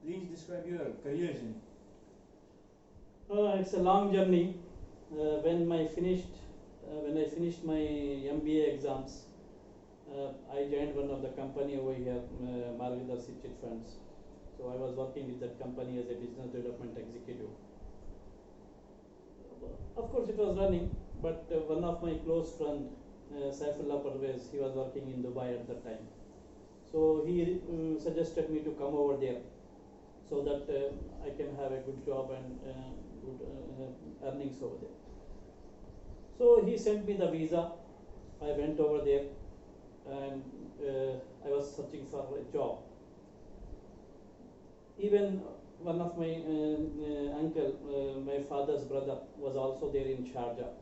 Please describe your career journey. It's a long journey. When I finished my MBA exams, I joined one of the company over here, Margadarshi Chit Funds. So I was working with that company as a business development executive. Of course, it was running, but one of my close friend, Saifullah Parvez, he was working in Dubai at that time. So he suggested me to come over there so that I can have a good job and good earnings over there. So he sent me the visa. I went over there and I was searching for a job. Even one of my uncle, my father's brother, was also there in Sharjah.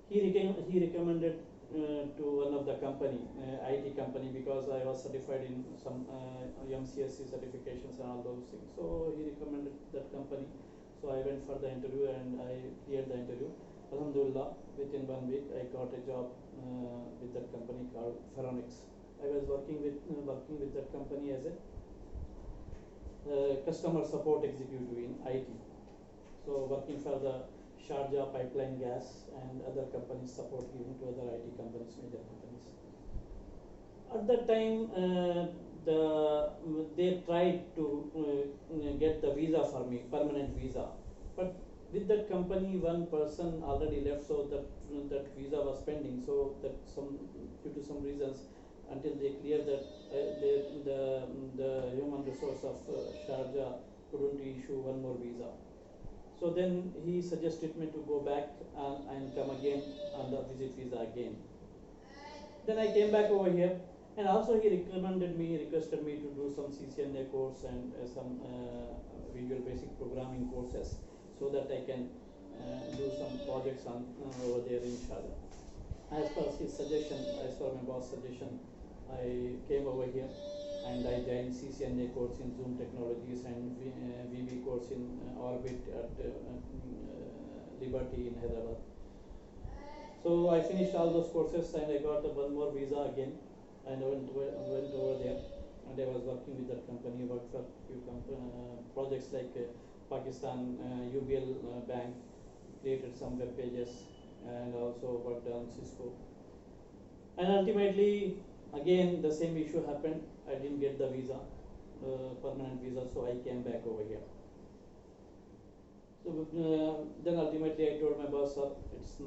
He recommended to one of the company, IT company, because I was certified in some MCSC certifications and all those things. So he recommended that company. So I went for the interview and I cleared the interview. Alhamdulillah, within 1 week I got a job with that company called Pharonics. I was working with that company as a customer support executive in IT. So working for the Sharjah Pipeline Gas and other companies, support given to other IT companies, major companies. At that time, they tried to get the visa for me, permanent visa. But with that company, one person already left, so that visa was pending. So that due to some reasons, until they cleared that, the human resource of Sharjah couldn't issue one more visa. So then he suggested me to go back and come again on the visit visa again. Then I came back over here, and also he requested me to do some CCNA course and some Visual Basic Programming courses, so that I can do some projects on over there in Sharjah. As per his suggestion, as per my boss' suggestion, I came over here and I joined CCNA course in Zoom Technologies and VB course in Orbit at Liberty in Hyderabad. So I finished all those courses and I got one more visa again, and I went over there and I was working with that company. Worked for a few projects like Pakistan UBL Bank, created some web pages, and also worked on Cisco. And ultimately, again the same issue happened. I didn't get the visa, permanent visa, so I came back over here. So then ultimately I told my boss, sir, it's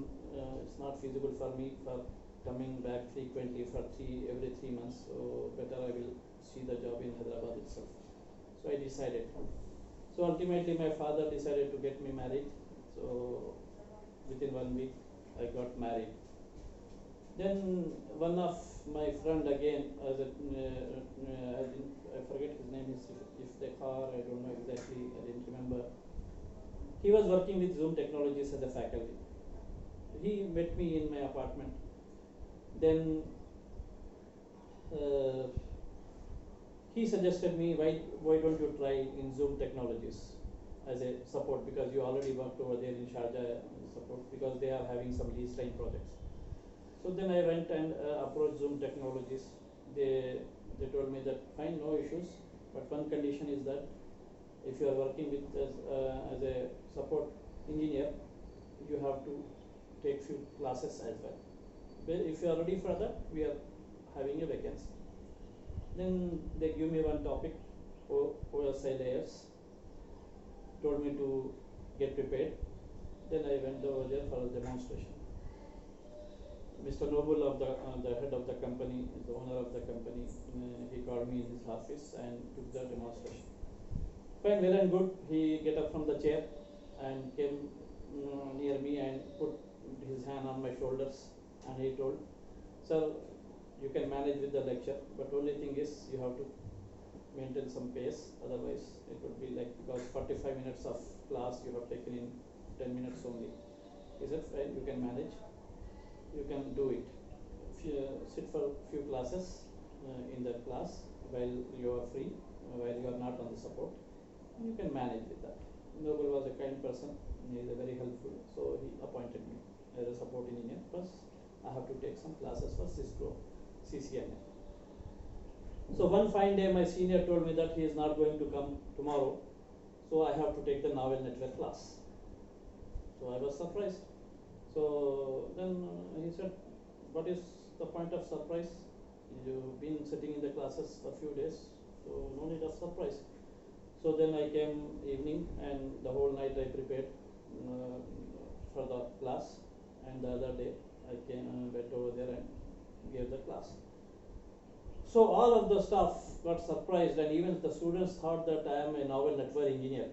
not feasible for me for coming back frequently for every 3 months. So better I will see the job in Hyderabad itself. So I decided. So ultimately my father decided to get me married. So within 1 week I got married. Then one of my friend again, I forget his name, is Iftekhar, I don't know exactly, I didn't remember. He was working with Zoom Technologies as a faculty. He met me in my apartment. Then he suggested me, why don't you try in Zoom Technologies as a support, because you already worked over there in Sharjah support, because they are having some lease line projects. So then I went and approached Zoom Technologies. They told me that fine, no issues, but one condition is that if you are working with as a support engineer, you have to take few classes as well. But if you are ready for that, we are having a vacancy. Then they give me one topic, OSI layers, told me to get prepared. Then I went over there for a demonstration. Mr. Noble, of the head of the company, the owner of the company, he called me in his office and took the demonstration. Fine, well and good. He get up from the chair and came near me and put his hand on my shoulders, and he told, "Sir, you can manage with the lecture, but only thing is you have to maintain some pace. Otherwise, it would be like, because 45 minutes of class you have taken in 10 minutes only." He said, "Fine, you can manage. You can do it. If you sit for a few classes in that class while you are free, while you are not on the support, you can manage with that." Noble was a kind person. He is very helpful. So he appointed me as a support engineer. Plus, I have to take some classes for Cisco CCNA. So one fine day, my senior told me that he is not going to come tomorrow, so I have to take the novel network class. So I was surprised. So then he said, "What is the point of surprise? You've been sitting in the classes for a few days, so no need of surprise." So then I came evening, and the whole night I prepared uh, for the class, and the other day I came went over there and gave the class. So all of the staff got surprised, and even the students thought that I am a novel network engineer,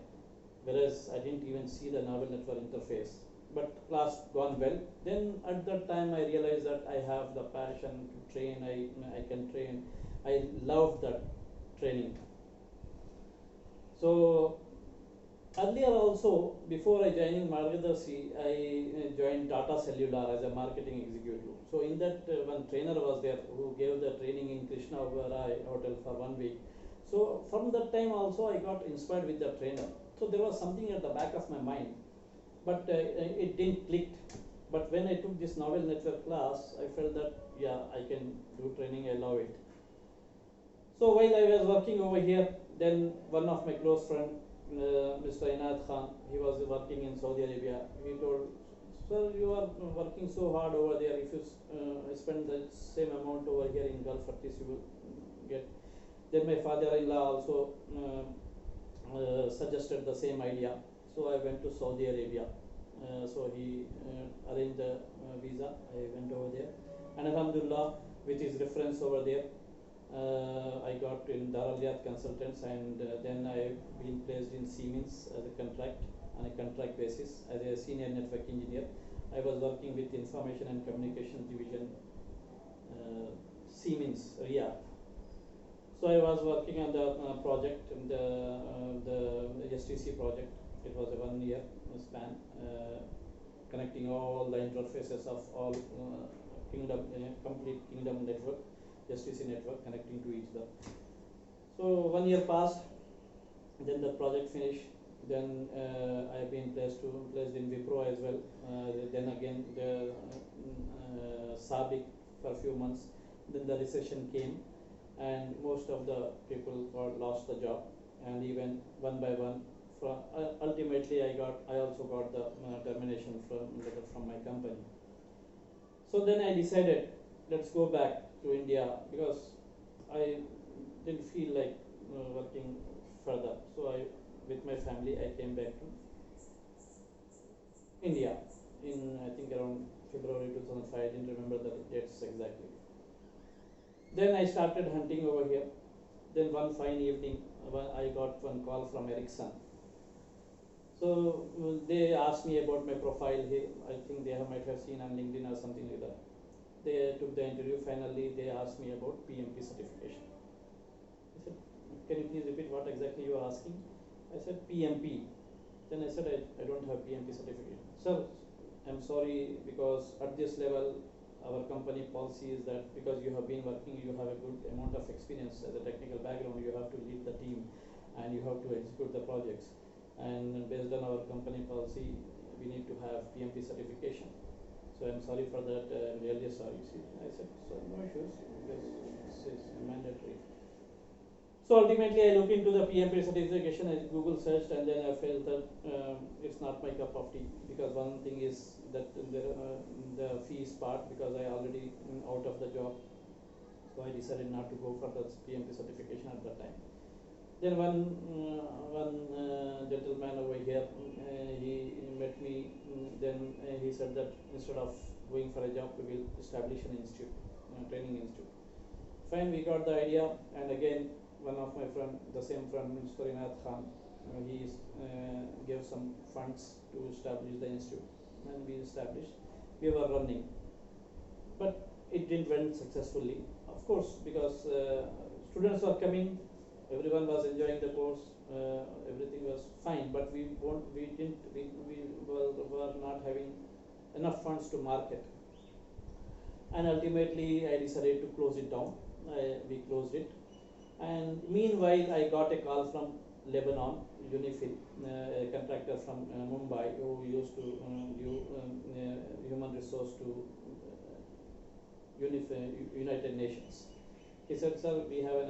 whereas I didn't even see the novel network interface. But class gone well. Then at that time I realized that I have the passion to train. I can train. I love that training. So earlier also, before I joining Margadarshi, I joined Tata Cellular as a marketing executive. So in that one trainer was there who gave the training in Krishna Oberoi Hotel for 1 week. So from that time also I got inspired with the trainer. So there was something at the back of my mind, but it didn't click. But when I took this novel network class, I felt that yeah, I can do training. I love it. So while I was working over here, then one of my close friend, Mr. Inayat Khan, he was working in Saudi Arabia. He told, "Sir, you are working so hard over there. If you spend the same amount over here in Gulf, at least you will get." Then my father-in-law also suggested the same idea. So I went to Saudi Arabia. So he arranged the visa. I went over there, and Alhamdulillah, with his reference over there, I got in Daraliyat Consultants, and then I've been placed in Siemens as a contract on a contract basis as a senior network engineer. I was working with Information and Communications Division, Siemens Riyadh. So I was working on the project, the STC project. It was a 1 year span, connecting all the interfaces of all kingdom, complete kingdom network, STC network, connecting to each other. So 1 year passed, then the project finished. Then I've been placed in Wipro as well. Then again the Sabic for a few months. Then the recession came, and most of the people lost the job, and even one by one. Ultimately, I also got the termination letter from my company. So then I decided, let's go back to India, because I didn't feel like working further. So with my family, I came back to India in, I think, around February 2005. I didn't remember the dates exactly. Then I started hunting over here. Then one fine evening, I got one call from Ericsson. So they asked me about my profile. I think they might have seen on LinkedIn or something like that. They took the interview. Finally, they asked me about PMP certification. I said, "Can you please repeat what exactly you are asking?" I said, "PMP." Then I said, I don't have PMP certification. "Sir, I'm sorry, because at this level, our company policy is that because you have been working, you have a good amount of experience as a technical background, you have to lead the team and you have to execute the projects. And based on our company policy, we need to have PMP certification. So I'm sorry for that, I'm really sorry." I said, "So no issues, because this is mandatory." So ultimately, I looked into the PMP certification. I Google searched, and then I felt that it's not my cup of tea, because one thing is that the fees part, because I already out of the job, so I decided not to go for the PMP certification at that time. Then one gentleman over here, he met me. Then he said that instead of going for a job, we will establish an institute, training institute. Fine, we got the idea, and again, one of my friend, the same friend, Mr. Inayat Khan, he gave some funds to establish the institute, and we established. We were running, but it didn't went successfully. Of course, because students were coming, everyone was enjoying the course, everything was fine, but we were not having enough funds to market, and ultimately I decided to close it down. We closed it, and meanwhile I got a call from Lebanon, Unifil, a contractor from Mumbai, who used to give human resource to United Nations. He said, sir, we have an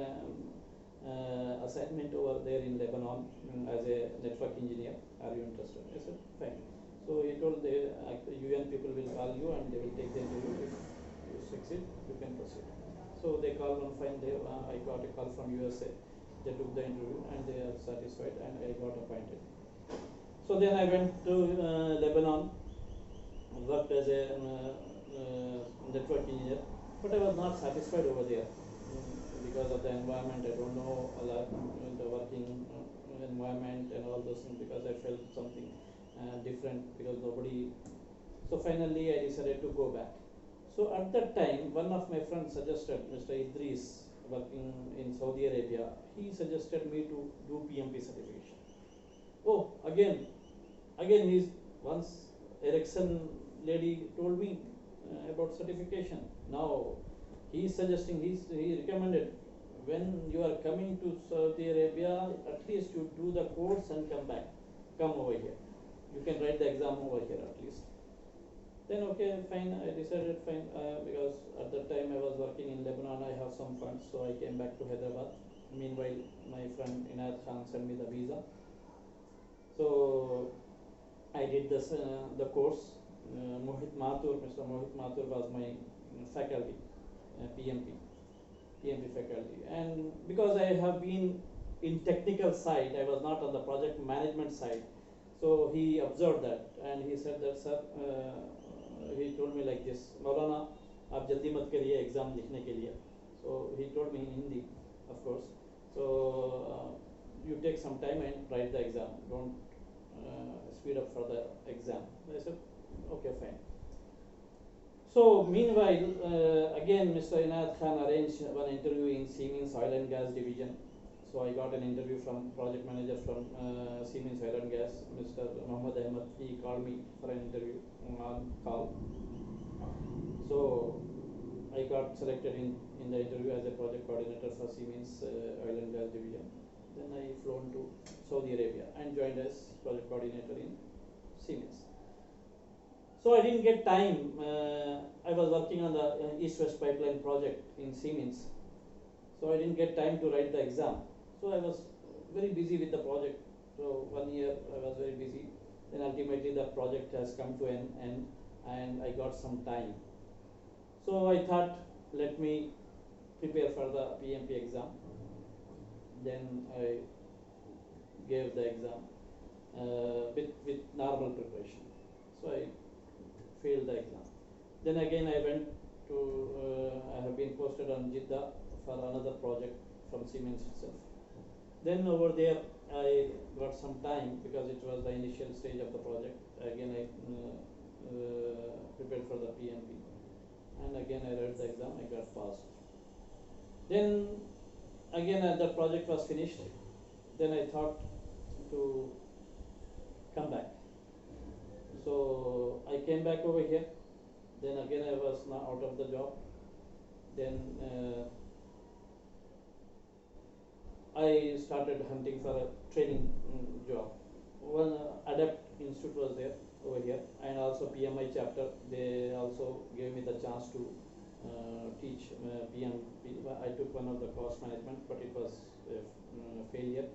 assignment over there in Lebanon as a network engineer. Are you interested? I said, fine. So he told the UN people will call you and they will take the interview. If you succeed, you can proceed. So they called on fine day. I got a call from USA. They took the interview and they are satisfied and I got appointed. So then I went to Lebanon, worked as a network engineer, but I was not satisfied over there because of the environment. I don't know a lot the working environment and all those things, because I felt something different because nobody. So finally I decided to go back. So at that time one of my friends suggested, Mr. Idris, working in Saudi Arabia, he suggested me to do PMP certification. Oh, again he's once Ericsson lady told me about certification. Now he is suggesting, he recommended, when you are coming to Saudi Arabia, at least you do the course and come over here. You can write the exam over here at least. Then okay, fine, I decided fine, because at that time I was working in Lebanon, I have some funds, so I came back to Hyderabad. Meanwhile, my friend Inayat Khan sent me the visa. So I did this, the course. Mr. Mohit Mathur was my faculty, PMP faculty. And because I have been in technical side, I was not on the project management side. So he observed that and he said that, sir, he told me like this, Maulana, आप जल्दी मत करिए exam लिखने के लिए. So he told me in Hindi, of course. So you take some time and write the exam. Don't speed up for the exam. I said, okay, fine. So meanwhile, again Mr. Inayat Khan arranged one interview in Siemens Oil and Gas Division. So I got an interview from project manager from Siemens Oil and Gas, Mr. Muhammad Ahmed. He called me for an interview on call. So I got selected in the interview as a project coordinator for Siemens Oil and Gas Division. Then I flown to Saudi Arabia and joined as project coordinator in Siemens. So I didn't get time. I was working on the East-West pipeline project in Siemens. So I didn't get time to write the exam. So I was very busy with the project. So 1 year I was very busy. Then ultimately the project has come to an end and I got some time. So I thought, let me prepare for the PMP exam. Then I gave the exam with normal preparation. So I failed the exam. Then again I went to, I have been posted on Jeddah for another project from Siemens itself. Then over there I got some time because it was the initial stage of the project. Again I prepared for the PMP and again I wrote the exam, I got passed. Then again the project was finished. Then I thought to come back. So I came back over here. Then again I was now out of the job. Then I started hunting for a training job. One ADAPT Institute was there over here, and also PMI chapter. They also gave me the chance to teach PMP. I took one of the cost management, but it was a failure.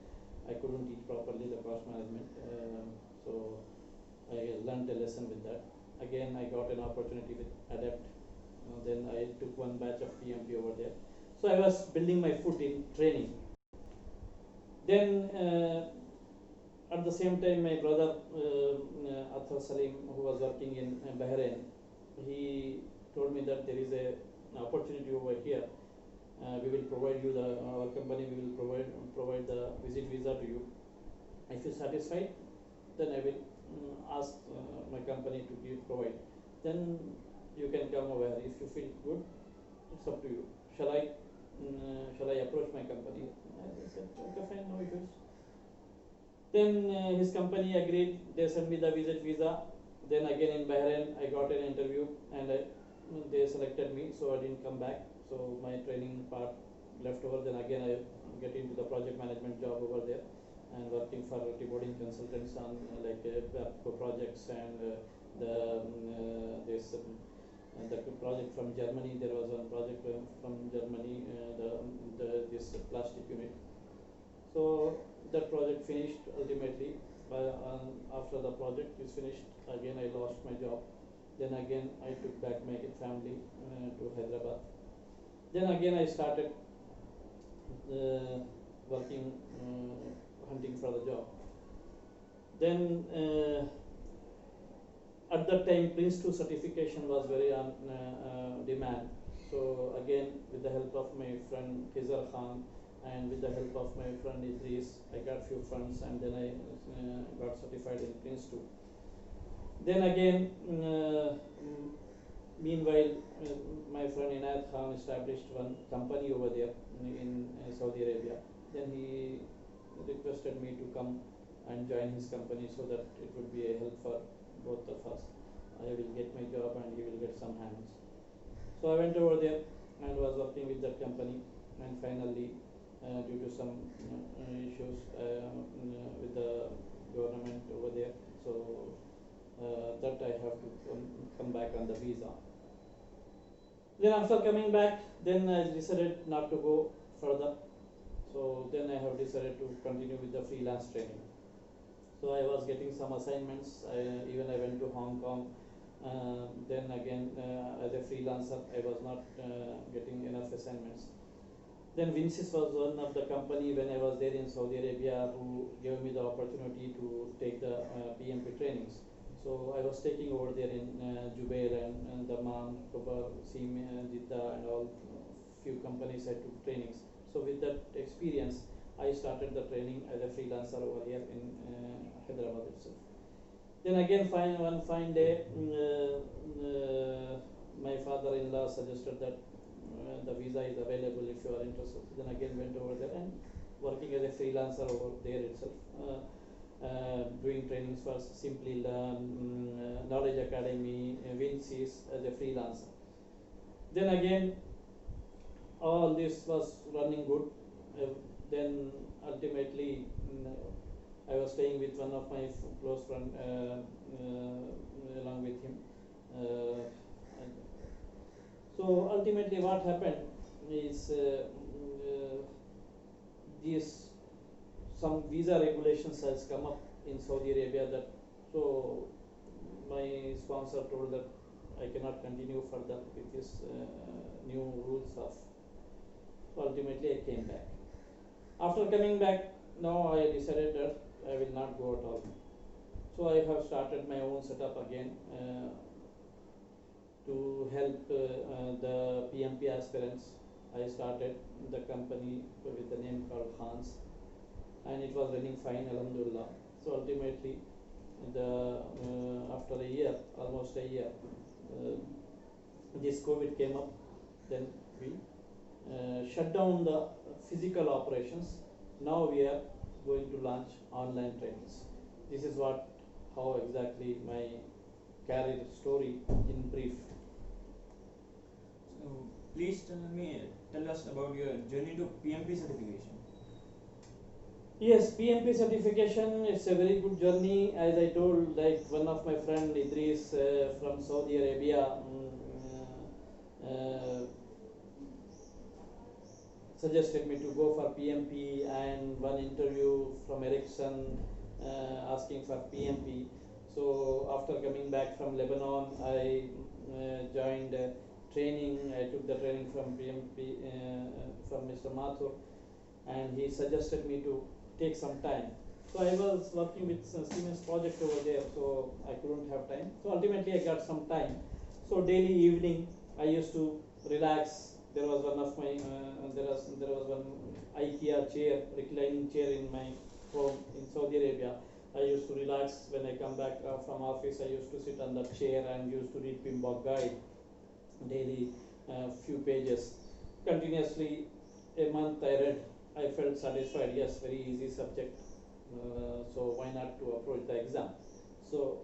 I couldn't teach properly the cost management, so I learned a lesson with that. Again, I got an opportunity with ADAPT. Then I took one batch of PMP over there. So I was building my foot in training. Then at the same time, my brother Athar Salim, who was working in Bahrain, he told me that there is an opportunity over here. We will provide you our company will provide the visit visa to you. If you satisfied, then I will ask my company to provide. Then you can come over. If you feel good, it's up to you. Shall I approach my company? I said, okay, fine, no issues. Then his company agreed. They sent me the visit visa. Then again in Bahrain, I got an interview and they selected me. So I didn't come back. So my training part left over. Then again I get into the project management job over there and working for rewarding consultants on like projects and this the project from Germany. There was one project from Germany, this plastic unit. So that project finished ultimately. After the project is finished, again I lost my job. Then again I took back my family to Hyderabad. Then again I started working, hunting for the job. Then at that time Prince 2 certification was very on demand. So again, with the help of my friend Khizar Khan and with the help of my friend Idris, I got few funds and then I got certified in Prince 2. Then again, meanwhile, my friend Inayat Khan established one company over there in Saudi Arabia. Then he requested me to come and join his company so that it would be a help for both of us. I will get my job and he will get some hands. So I went over there and was working with that company, and finally, due to some issues with the government over there, so that I have to come back on the visa. Then after coming back, then I decided not to go further. So then I have decided to continue with the freelance training. So I was getting some assignments. Even I went to Hong Kong. Then again, as a freelancer, I was not getting enough assignments. Then Vincis was one of the company when I was there in Saudi Arabia who gave me the opportunity to take the PMP trainings. So I was taking over there in Jubail and Daman, Kobar, Sim, Jeddah and all few companies I took trainings. So with that experience, I started the training as a freelancer over here in Hyderabad itself. Then again, one fine day, my father-in-law suggested that the visa is available if you are interested. Then again went over there and working as a freelancer over there itself, doing trainings for Simply Learn, Knowledge Academy, Vincis as a freelancer. Then again, all this was running good. Then ultimately, I was staying with one of my close friend along with him. So ultimately, what happened is these some visa regulations has come up in Saudi Arabia that so my sponsor told that I cannot continue further with this new rules of. So ultimately, I came back. After coming back, now I decided that I will not go at all. So I have started my own setup again to help the PMP aspirants. I started the company with the name called Hans, and it was running fine, alhamdulillah. So ultimately, after a year, almost a year, this COVID came up. Then we shut down the physical operations. Now we are going to launch online trainings. This is how exactly my career story in brief. So please tell us about your journey to PMP certification. Yes, PMP certification, it's a very good journey. As I told, like one of my friend Idris from Saudi Arabia suggested me to go for PMP, and one interview from Ericsson asking for PMP. So after coming back from Lebanon, I joined training. I took the training from PMP from Mr. Mathur, and he suggested me to take some time. So I was working with Siemens project over there, so I couldn't have time. So ultimately I got some time. So daily evening I used to relax. There was one of my there was one IKEA chair, reclining chair in my home in Saudi Arabia. I used to relax when I come back from office. I used to sit on that chair and used to read PMBOK guide daily, few pages continuously. A month I read. I felt satisfied. Yes, very easy subject. So why not to approach the exam? So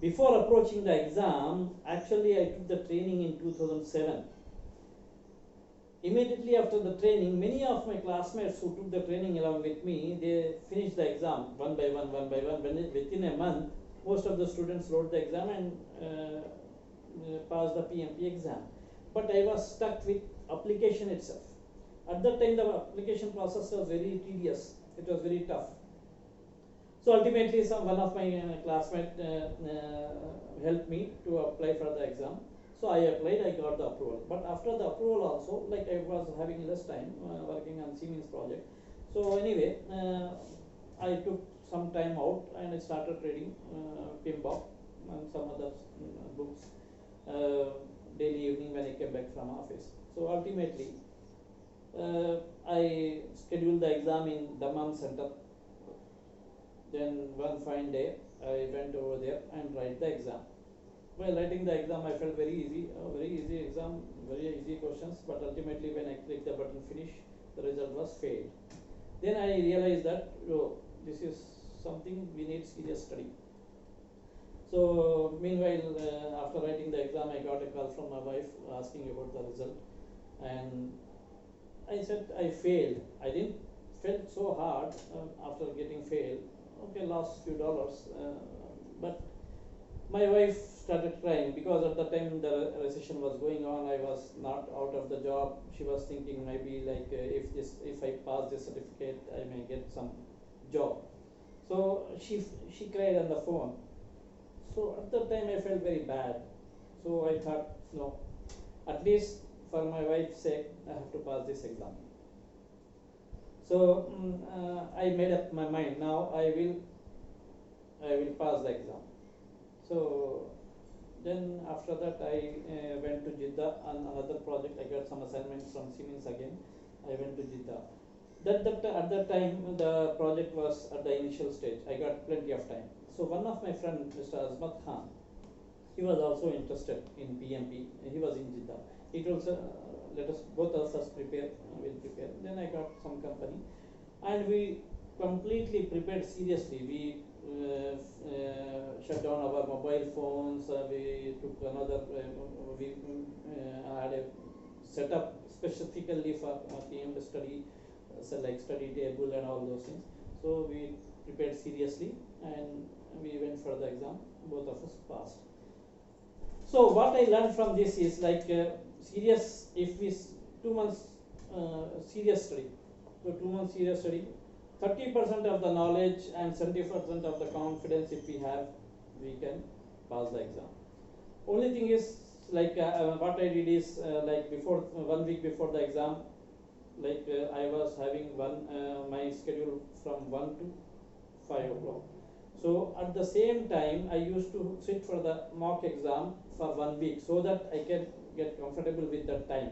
before approaching the exam, actually I took the training in 2007. Immediately after the training, many of my classmates who took the training along with me, they finished the exam one by one. Within a month, most of the students wrote the exam, and pass the PMP exam. But I was stuck with application itself. At that time, the application process was very tedious. It was very tough. So ultimately, one of my classmates helped me to apply for the exam. So I applied, I got the approval. But after the approval also, like I was having less time working on Siemens project. So anyway, I took some time out and I started reading PMBOK and some other books daily evening when I came back from office. So ultimately, I scheduled the exam in Daman Center. Then one fine day, I went over there and write the exam. While writing the exam, I felt very easy exam, very easy questions. But ultimately, when I clicked the button finish, the result was failed. Then I realized that this is something we need serious study. So meanwhile, after writing the exam, I got a call from my wife asking about the result, and I said I failed. I didn't felt so hard after getting failed. Okay, lost few dollars, but my wife started crying because at the time the recession was going on. I was not out of the job. She was thinking maybe like if I pass this certificate, I may get some job. So she cried on the phone. So at that time I felt very bad. So I thought, no, at least for my wife's sake, I have to pass this exam. So I made up my mind. Now I will pass the exam. So then after that I went to Jeddah on another project. I got some assignments from Siemens again. I went to Jeddah. At that time the project was at the initial stage. I got plenty of time. So one of my friends, Mr. Azmat Khan, he was also interested in PMP. He was in Jeddah. He told let us both of us prepare. We'll prepare. Then I got some company, and we completely prepared seriously. We shut down our mobile phones. We took another. We had a setup specifically for PMP study, so like study table and all those things. So we prepared seriously, and we went for the exam. Both of us passed. So what I learned from this is like serious. If we 2 months serious study, so 2 months serious study, 30% of the knowledge and 70% of the confidence if we have, we can pass the exam. Only thing is like what I did is like before 1 week before the exam, like I was having my schedule from 1 to 5 o'clock. So at the same time, I used to sit for the mock exam for 1 week so that I can get comfortable with that time.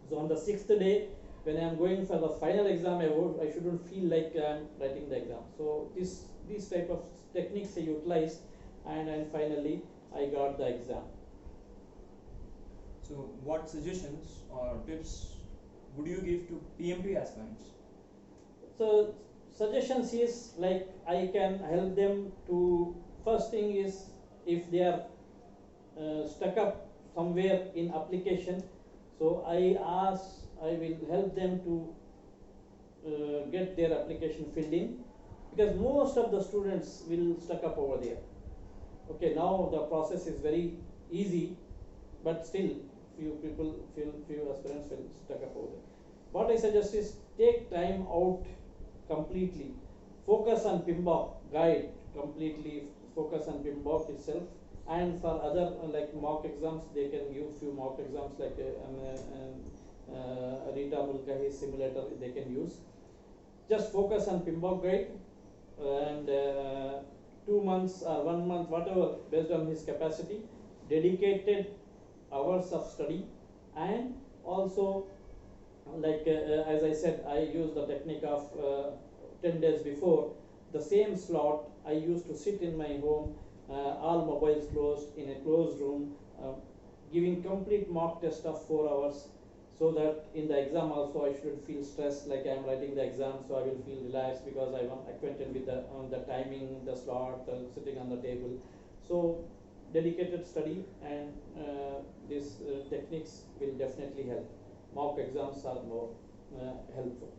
So on the 6th day, when I am going for the final exam, I shouldn't feel like I am writing the exam. So these type of techniques I utilized, and finally I got the exam. So what suggestions or tips would you give to PMP aspirants? So suggestions is like I can help them to, first thing is if they are stuck up somewhere in application, so I will help them to get their application filled in, because most of the students will stuck up over there. Okay, now the process is very easy, but still few aspirants will stuck up over there. What I suggest is take time out completely, focus on PMBOK guide, completely focus on PMBOK itself, and for other like mock exams, they can give few mock exams like Rita Mulcahy simulator they can use. Just focus on PMBOK guide, and 2 months or 1 month, whatever, based on his capacity, dedicated hours of study. And also like as I said, I use the technique of 10 days before, the same slot I used to sit in my home, all mobiles closed, in a closed room, giving complete mock test of 4 hours, so that in the exam also I shouldn't feel stressed like I am writing the exam. So I will feel relaxed because I am acquainted with the timing, the slot, sitting on the table. So dedicated study, and these techniques will definitely help. Mock exams are more helpful.